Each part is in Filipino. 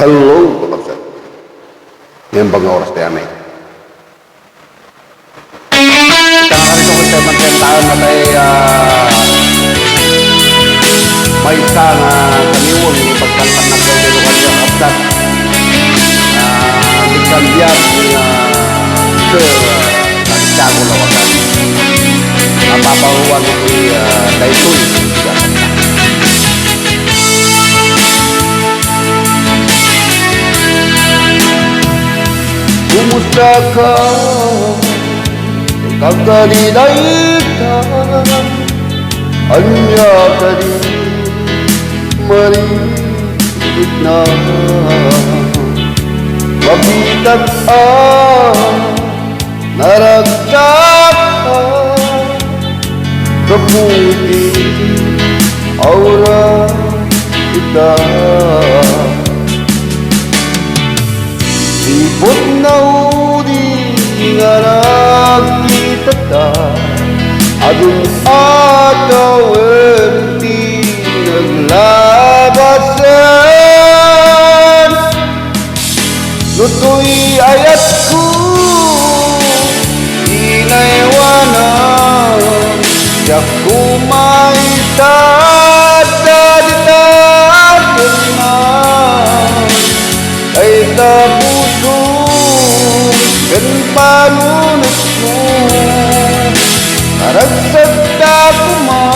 Hello, kapatid. Yan bang oras tayo may? Ikakarito ko sa mantentaan na tayo may isang kaniwang ipagkantan na po yung kanyang kapatid. Nagkambiyan ni Sir Santiago Lawagan. Napapahuwan ni Daytoy. Kumusta ka? Kagalilaytan anya ka rin marinig na mabitak naragsak ka kaputi aura kita sipot na udi nga nakita ta adun atawin di naglabasan lutoy ayat ko di naiwanan yak kumaitad daditatin na ay tapuso kan panunod mo naragsag ka kuman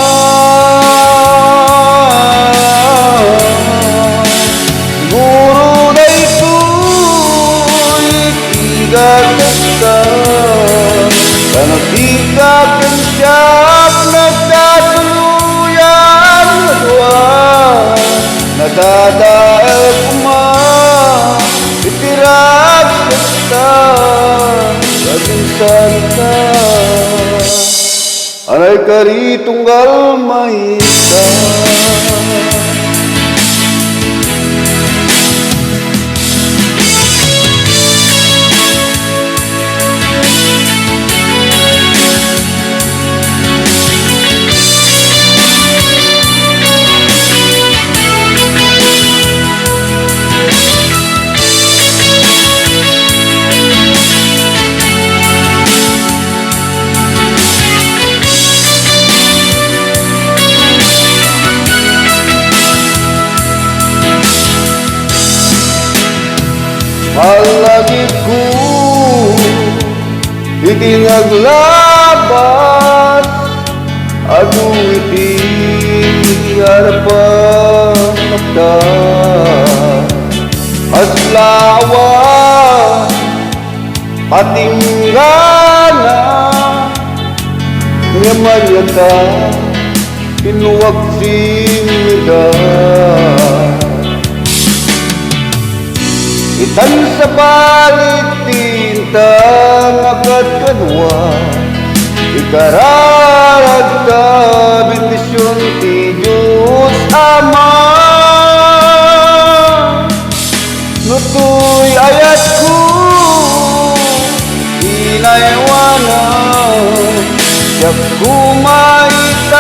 siguro daytoy tigagat ka sana di ka kansyak nagtatuluyan na dua nadadaal kuman itirag ka laging salita anay kari tunggal mahita malagi ko itinaglabat adu iti harapan nakta aslawa patinggana nyamanyata inuwag sinida itan sa palit tintang agad kadwa ikararag ka bendisyon ti Diyos Ama nutoy ayat ko inaiwanan yak kumaitad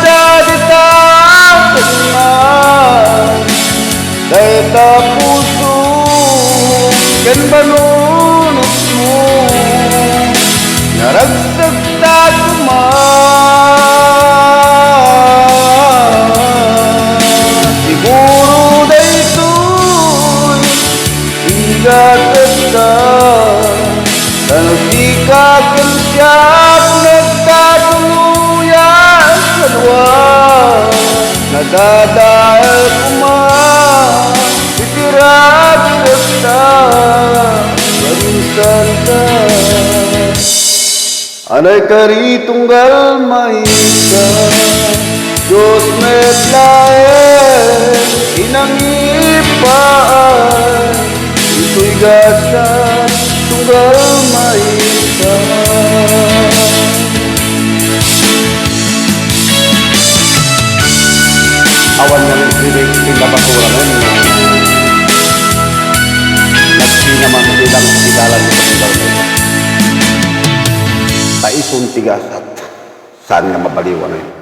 daditatin na day tapuso kan banunot mo naragsag ta kuman siguro daytoy tigagat ka sana di ka kansyak nagtatuluyan sa dua nadadaal kuman itirag ka laging salita anay kari tunggal mahita Diyos metlae inangipaan ito'y gasa tunggal mahita awan na rin pinabasura nun naman bilang sigalan ng pagkakas taisun tigasat saan nga mabaliwan na yun